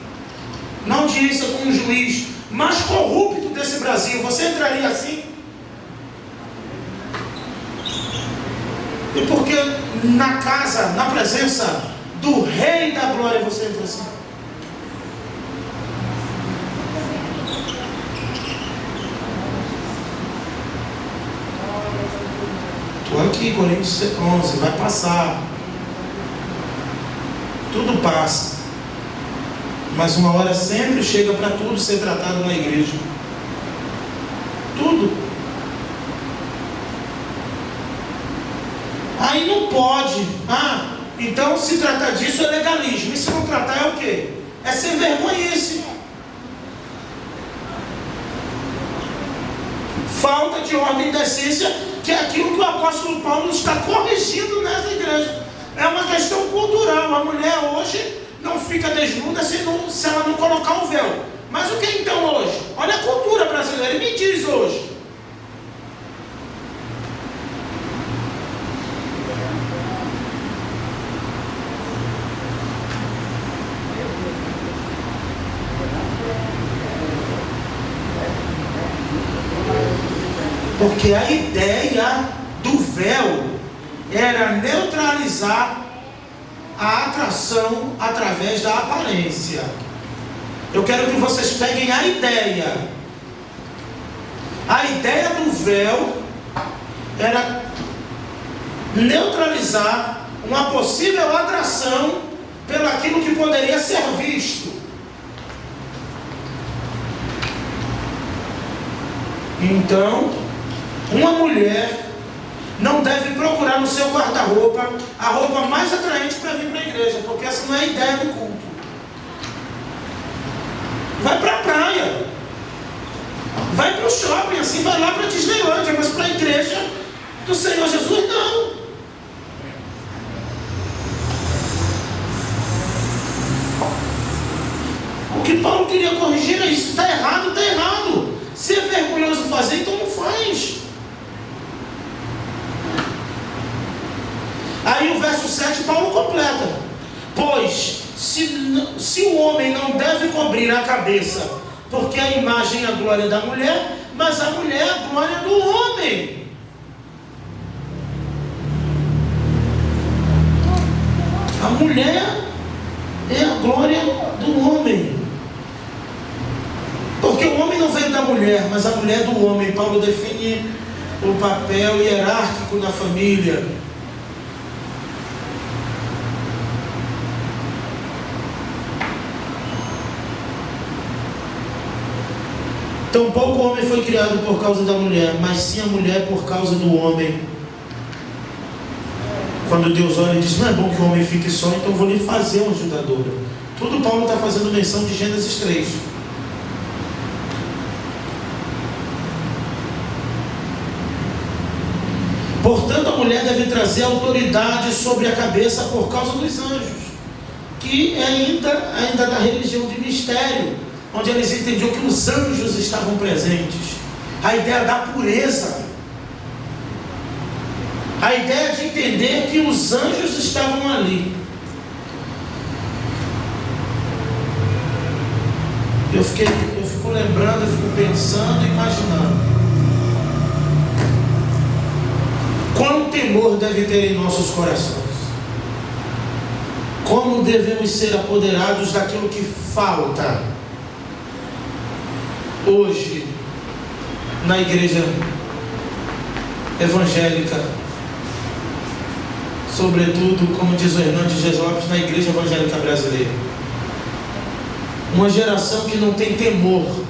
Na audiência com um juiz mais corrupto desse Brasil, você entraria assim? E porque na casa, na presença do Rei da Glória, você entra assim? Estou aqui, Coríntios 11, vai passar. Tudo passa, mas uma hora sempre chega para tudo ser tratado na igreja. Tudo. Aí não pode. Então se tratar disso é legalismo. E se não tratar é o quê? É sem vergonhice. Falta de ordem e decência, que é aquilo que o apóstolo Paulo está corrigindo nessa igreja. É uma questão cultural. A mulher hoje não fica desnuda se ela não colocar o véu. Mas o que então hoje? Olha a cultura brasileira e me diz hoje. Porque a ideia do véu era neutralizar a atração através da aparência. Eu quero que vocês peguem a ideia. A ideia do véu era neutralizar uma possível atração pelo aquilo que poderia ser visto. Então, uma mulher não deve procurar no seu guarda-roupa a roupa mais atraente para vir para a igreja, porque essa não é a ideia do culto. Vai para a praia, vai para o shopping, assim, vai lá para a Disneylândia, mas para a igreja do Senhor Jesus não. O que Paulo queria corrigir é isso. Está errado, está errado. Se é vergonhoso fazer, então não faz. Aí o verso 7 Paulo completa: pois se o homem não deve cobrir a cabeça, porque a imagem é a glória da mulher, mas a mulher é a glória do homem. A mulher é a glória do homem. Porque o homem não veio da mulher, mas a mulher do homem. Paulo define o papel hierárquico na família. Tampouco o homem foi criado por causa da mulher, mas sim a mulher por causa do homem. Quando Deus olha e diz: não é bom que o homem fique só, então vou lhe fazer uma ajudadora. Tudo Paulo está fazendo menção de Gênesis 3. Portanto, a mulher deve trazer autoridade sobre a cabeça por causa dos anjos, que é ainda da religião de mistério, onde eles entendiam que os anjos estavam presentes. A ideia da pureza, a ideia de entender que os anjos estavam ali. Eu fico lembrando, eu fico pensando, imaginando quão temor deve ter em nossos corações, como devemos ser apoderados daquilo que falta hoje na igreja evangélica, sobretudo, como diz o Hernandes Dias Lopes, na igreja evangélica brasileira. Uma geração que não tem temor,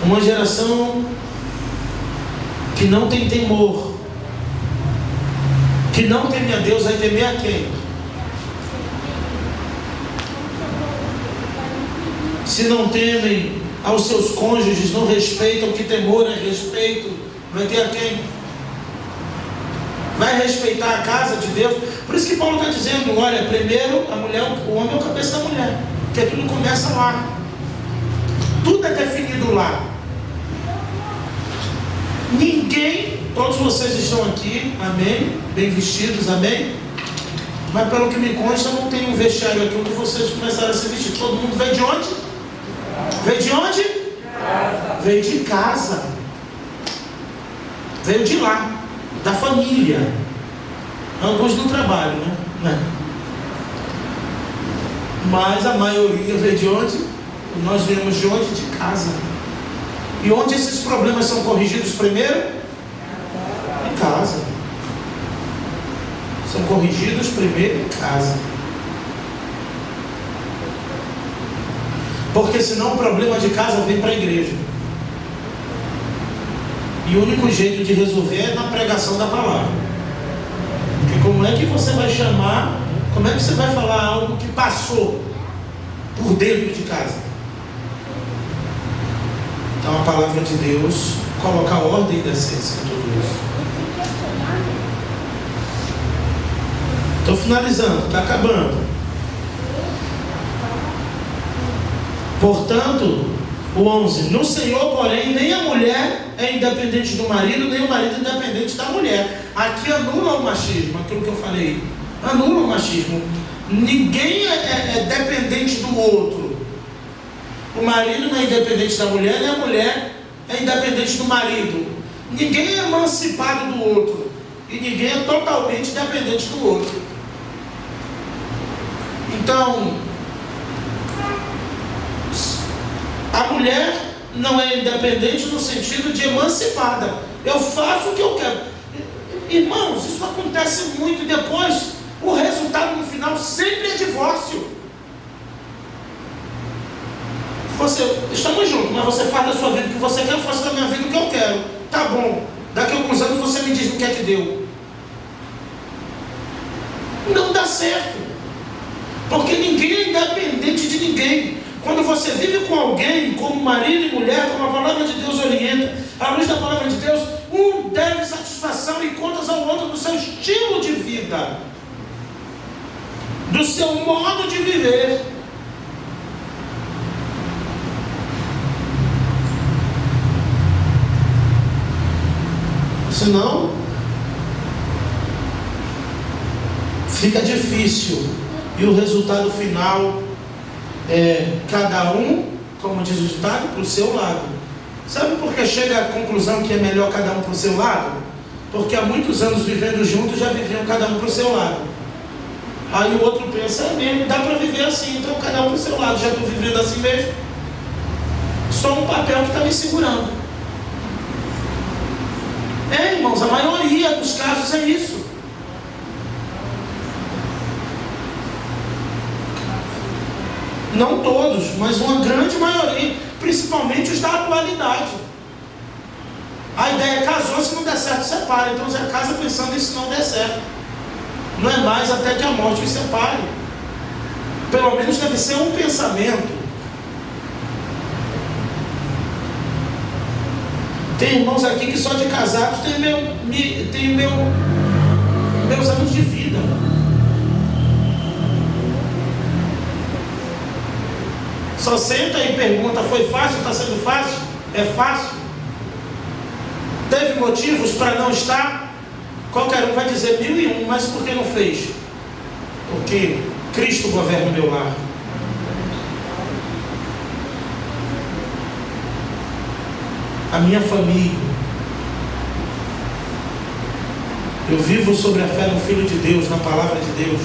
uma geração que não tem temor, que não teme a Deus. Vai temer a quem? Se não temem aos seus cônjuges, não respeitam, que temor é respeito, vai ter a quem? Vai respeitar a casa de Deus? Por isso que Paulo está dizendo: olha, primeiro a mulher, o homem é o cabeça da mulher, porque tudo começa lá, tudo é definido lá. Ninguém, todos vocês estão aqui, amém, bem vestidos, amém, mas pelo que me consta, não tem um vestiário aqui onde vocês começaram a se vestir. Todo mundo veio de onde? Veio de onde? Casa. Veio de casa, veio de lá, da família. Alguns do trabalho, né? Mas a maioria veio de onde? Nós viemos de onde? De casa. E onde esses problemas são corrigidos primeiro? Em casa. São corrigidos primeiro em casa. Porque senão o problema de casa vem para a igreja. E o único jeito de resolver é na pregação da palavra. Porque como é que você vai chamar, como é que você vai falar algo que passou por dentro de casa? Então a palavra de Deus coloca ordem e decência em tudo isso. Estou finalizando, está acabando. Portanto, o 11: no Senhor, porém, nem a mulher é independente do marido, nem o marido é independente da mulher. Aqui anula o machismo, aquilo que eu falei, anula o machismo. Ninguém é dependente do outro. O marido não é independente da mulher, nem a mulher é independente do marido. Ninguém é emancipado do outro. E ninguém é totalmente dependente do outro. Então, a mulher não é independente no sentido de emancipada. Eu faço o que eu quero. Irmãos, isso acontece muito. E depois, o resultado no final sempre é divórcio. Estamos juntos, mas você faz da sua vida o que você quer, eu faço da minha vida o que eu quero. Tá bom. Daqui a alguns anos você me diz o que é que deu. Não dá certo. Porque ninguém é independente de ninguém. Quando você vive com alguém, como marido e mulher, como a palavra de Deus orienta, à luz da palavra de Deus, um deve satisfação e contas ao outro do seu estilo de vida, do seu modo de viver. Senão, fica difícil. E o resultado final é cada um, como diz o ditado, para o seu lado. Sabe por que chega à conclusão que é melhor cada um para o seu lado? Porque há muitos anos vivendo juntos já viviam cada um para o seu lado. Aí o outro pensa, é mesmo, dá para viver assim, então cada um para o seu lado, já estou vivendo assim mesmo. Só um papel que está me segurando. Irmãos, a maioria dos casos é isso. Não todos, mas uma grande maioria, principalmente os da atualidade. A ideia é casou, se não der certo, separa. Então já casa pensando em se não der certo. Não é mais até que a morte os separe. Pelo menos deve ser um pensamento. Tem irmãos aqui que só de casados tem meus anos de vida. Só senta e pergunta, foi fácil? Está sendo fácil? É fácil? Teve motivos para não estar? Qualquer um vai dizer 1001, mas por que não fez? Porque Cristo governa o meu lar. A minha família. Eu vivo sobre a fé no Filho de Deus, na palavra de Deus.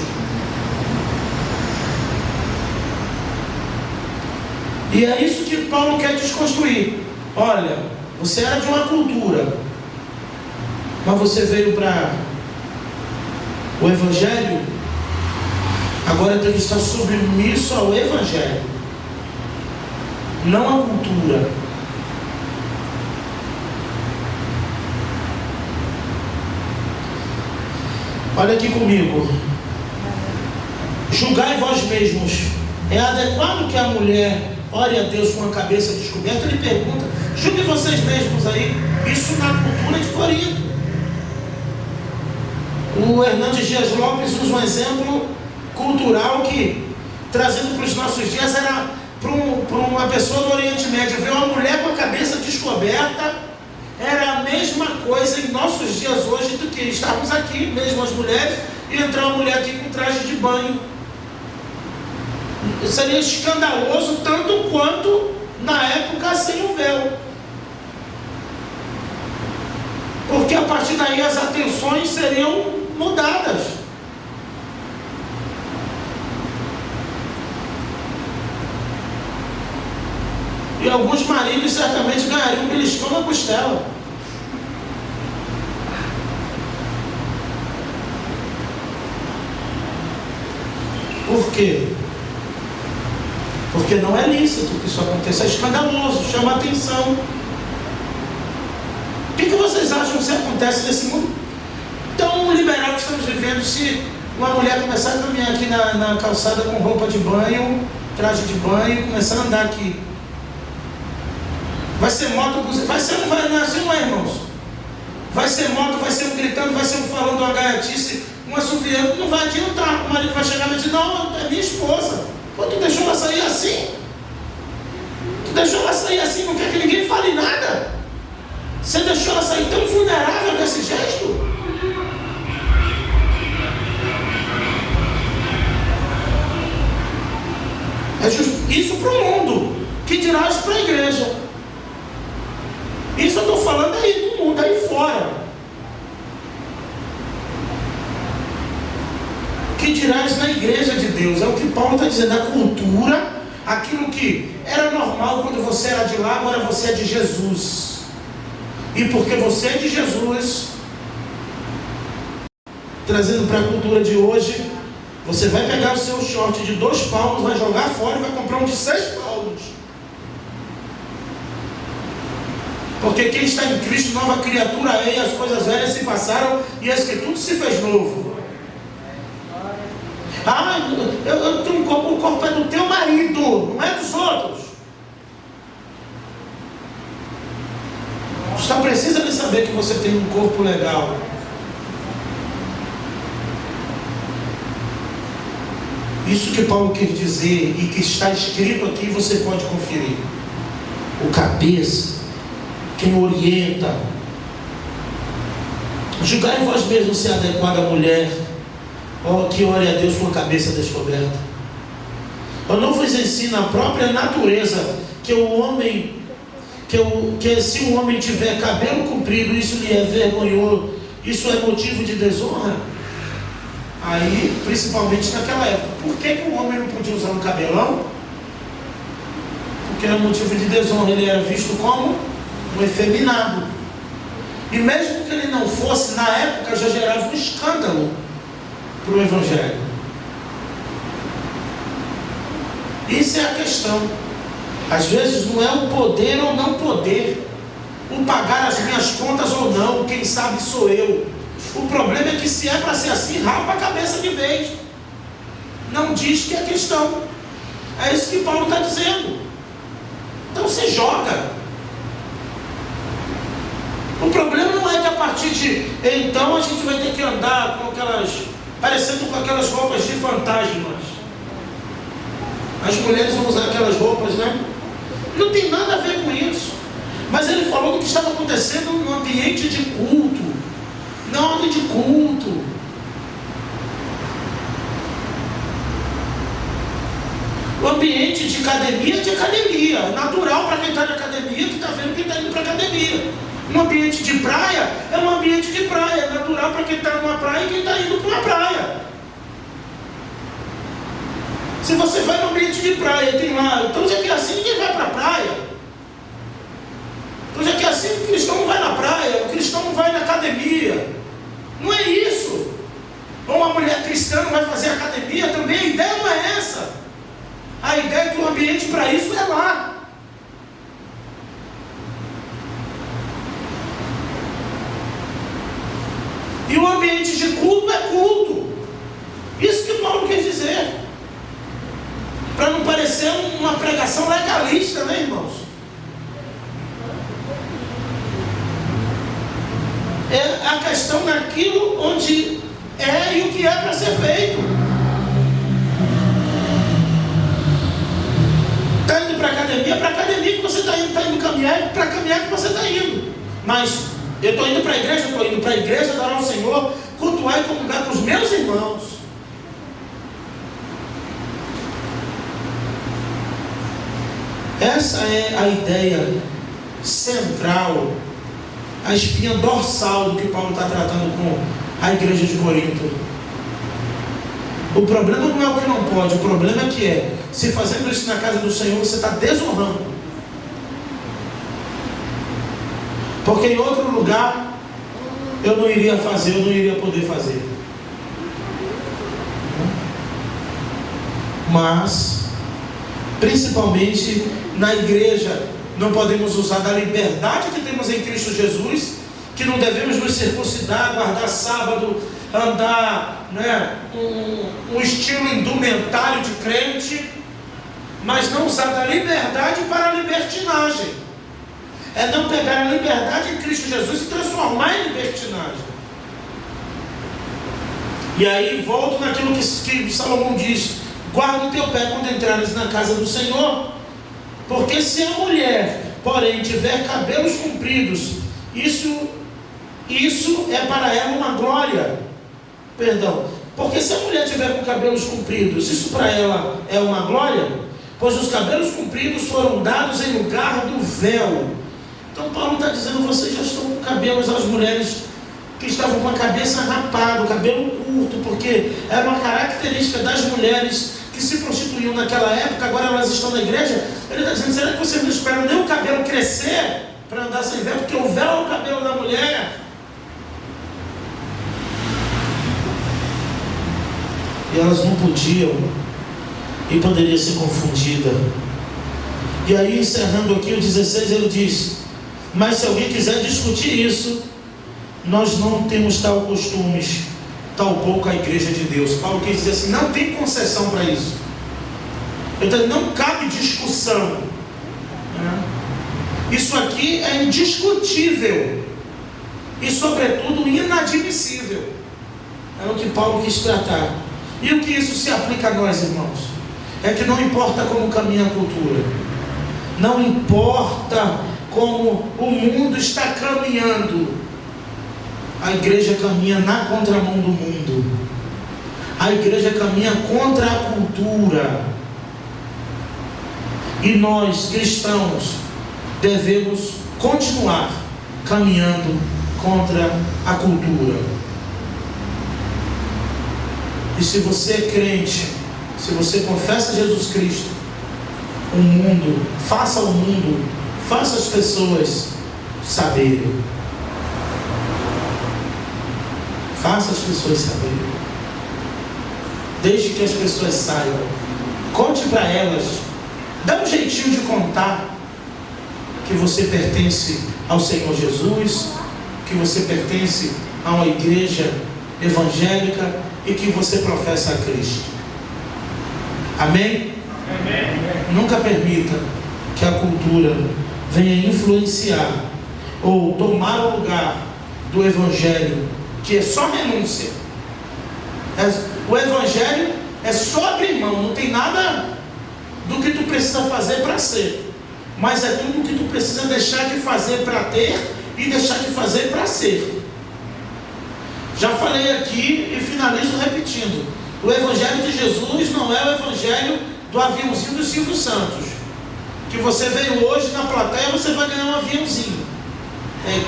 E é isso que Paulo quer desconstruir. Olha, você era de uma cultura, mas você veio para o Evangelho, agora tem que estar submisso ao Evangelho, não à cultura. Olha aqui comigo. Julgai vós mesmos. É adequado que a mulher ore a Deus com a cabeça descoberta? Ele pergunta, julgue vocês mesmos aí. Isso na cultura de Corinto. O Hernandes Dias Lopes usa um exemplo cultural que, trazendo para os nossos dias, era para uma pessoa do Oriente Médio. Ver uma mulher com a cabeça descoberta era a mesma coisa em nossos dias hoje do que estarmos aqui, mesmo as mulheres, e entrar uma mulher aqui com traje de banho. Seria escandaloso tanto quanto na época sem o véu. Porque a partir daí as atenções seriam mudadas. E alguns maridos certamente ganhariam um beliscão na costela. Por quê? Porque não é lícito que isso aconteça, é escandaloso, chama a atenção. O que vocês acham que acontece nesse mundo tão liberal que estamos vivendo, se uma mulher começar a caminhar aqui na calçada com roupa de banho, traje de banho, começar a andar aqui? Vai ser moto, vai ser, não vai, não é assim, não é, irmãos? Vai ser moto, vai ser um gritando, vai ser um falando uma gaiatice, um assoviando, não vai adiantar. O marido vai chegar e vai dizer, não, é minha esposa. Pô, tu deixou ela sair assim? Tu deixou ela sair assim, não quer que ninguém fale nada? Você deixou ela sair tão vulnerável desse gesto? É isso para o mundo. Que dirás para a igreja? Isso eu estou falando aí no mundo, aí fora. Que dirás na igreja de Deus? É o que Paulo está dizendo, a cultura, aquilo que era normal quando você era de lá, agora você é de Jesus. E porque você é de Jesus, trazendo para a cultura de hoje, você vai pegar o seu short de 2 palmos, vai jogar fora e vai comprar um de 6 palmos. Porque quem está em Cristo, nova criatura é, e as coisas velhas se passaram, e eis que tudo se fez novo. Ah, eu tenho um corpo, o corpo é do teu marido, não é dos outros. Só precisa de saber que você tem um corpo legal. Isso que Paulo quer dizer e que está escrito aqui, você pode conferir. O cabeça, quem orienta. Julgai vós mesmos se adequado à mulher, que ore a Deus com a cabeça descoberta. Eu não vos ensino a própria natureza que o homem, que se o homem tiver cabelo comprido, isso lhe é vergonhoso, isso é motivo de desonra. Aí, principalmente naquela época, por que o homem não podia usar um cabelão? Porque era motivo de desonra, ele era visto como um efeminado. E mesmo que ele não fosse, na época já gerava um escândalo para o Evangelho. Isso é a questão. Às vezes não é o poder ou não poder, o pagar as minhas contas ou não, quem sabe sou eu. O problema é que se é para ser assim, rapa a cabeça de vez. Não diz que é questão. É isso que Paulo está dizendo. Então você joga. O problema não é que a partir de então a gente vai ter que andar com aquelas, parecendo com aquelas roupas de fantasmas. As mulheres vão usar aquelas roupas, né? Não tem nada a ver com isso. Mas ele falou do que estava acontecendo no ambiente de culto. Na ordem de culto. O ambiente de academia é de academia. É natural para quem está na academia, que está vendo quem está indo para a academia. Um ambiente de praia é um ambiente de praia. É natural para quem está numa praia e quem está indo para uma praia. Se você vai no ambiente de praia e tem lá, então já que é assim, ninguém vai para a praia. Então já que é assim, o cristão não vai na praia, o cristão não vai na academia. Não é isso. Ou uma mulher cristã não vai fazer academia também, a ideia não é essa. A ideia é que o ambiente para isso é lá. E o ambiente de culto é culto. Isso que Paulo quer dizer. Para não parecer uma pregação legalista, né, irmãos? É a questão naquilo onde é e o que é para ser feito. Está indo para a academia que você está indo, está indo caminhar, para caminhar que você está indo. Mas eu estou indo para a igreja, estou indo para a igreja, adorar ao Senhor, cultuar e comungar com os meus irmãos. Essa é a ideia central, a espinha dorsal do que Paulo está tratando com a igreja de Corinto. O problema não é o que não pode, o problema é que se fazendo isso na casa do Senhor, você está desonrando. Porque em outro lugar, eu não iria fazer, eu não iria poder fazer. Mas, principalmente na igreja, não podemos usar da liberdade que temos em Cristo Jesus, que não devemos nos circuncidar, guardar sábado, andar, né, um estilo indumentário de crente, mas não usar da liberdade para a libertinagem. É não pegar a liberdade em Cristo Jesus e transformar em libertinagem. E aí volto naquilo que Salomão diz: guarda o teu pé quando entrares na casa do Senhor. Porque se a mulher, porém, tiver cabelos compridos, isso é para ela uma glória. Perdão. Porque se a mulher tiver com cabelos compridos, isso para ela é uma glória. pois os cabelos compridos foram dados em lugar do véu. Então Paulo está dizendo, vocês já estão com cabelos, as mulheres que estavam com a cabeça rapada, o cabelo curto, porque era uma característica das mulheres que se prostituíam naquela época, agora elas estão na igreja. Ele está dizendo, será que vocês não esperam nem o cabelo crescer para andar sem véu? Porque o véu é o cabelo da mulher. E elas não podiam, e poderia ser confundida. E aí, encerrando aqui o 16, ele diz, mas se alguém quiser discutir isso, nós não temos tal costumes, tal pouco a igreja de Deus. Paulo quer dizer assim, não tem concessão para isso. Então não cabe discussão. Isso aqui é indiscutível e sobretudo inadmissível. É o que Paulo quis tratar. E o que isso se aplica a nós, irmãos? É que não importa como caminha a cultura, não importa como o mundo está caminhando, a igreja caminha na contramão do mundo. A igreja caminha contra a cultura. E nós, cristãos, devemos continuar caminhando contra a cultura. E se você é crente, se você confessa Jesus Cristo, o mundo, faça o mundo, faça as pessoas saberem. Faça as pessoas saberem. Desde que as pessoas saibam. Conte para elas. Dá um jeitinho de contar que você pertence ao Senhor Jesus, que você pertence a uma igreja evangélica e que você professa a Cristo. Amém? Amém. Nunca permita que a cultura venha influenciar ou tomar o lugar do evangelho, que é só renúncia. O evangelho é só abrir mão, não tem nada do que tu precisa fazer para ser, mas é tudo o que tu precisa deixar de fazer para ter e deixar de fazer para ser. Já falei aqui e finalizo repetindo, o evangelho de Jesus não é o evangelho do aviãozinho do Silvio Santos, que você veio hoje na plateia, você vai ganhar um aviãozinho,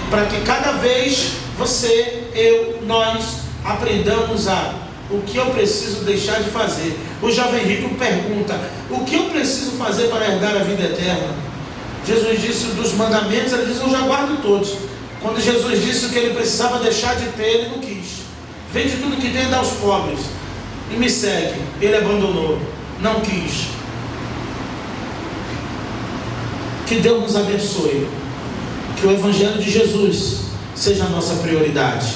para que cada vez você, eu, nós aprendamos o que eu preciso deixar de fazer. O jovem rico pergunta, o que eu preciso fazer para herdar a vida eterna? Jesus disse dos mandamentos, ele diz, eu já guardo todos. Quando Jesus disse o que ele precisava deixar de ter, ele não quis. Vende tudo que tem e dá aos pobres e me segue. Ele abandonou, não quis. Que Deus nos abençoe, que o evangelho de Jesus seja a nossa prioridade.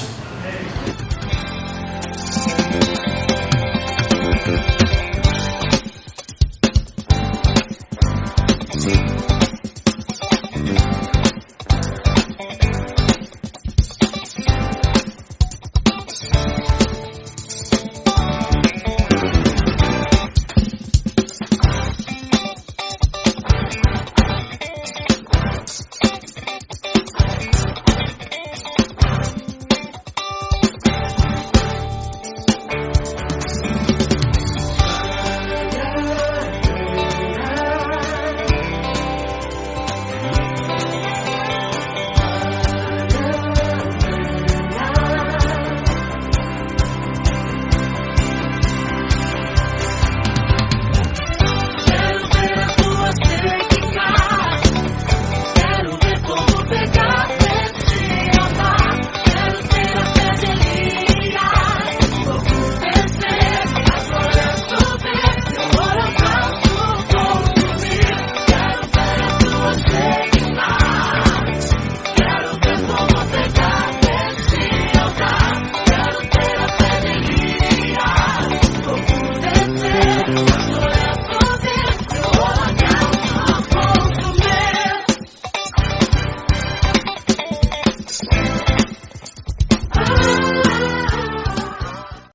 Sim.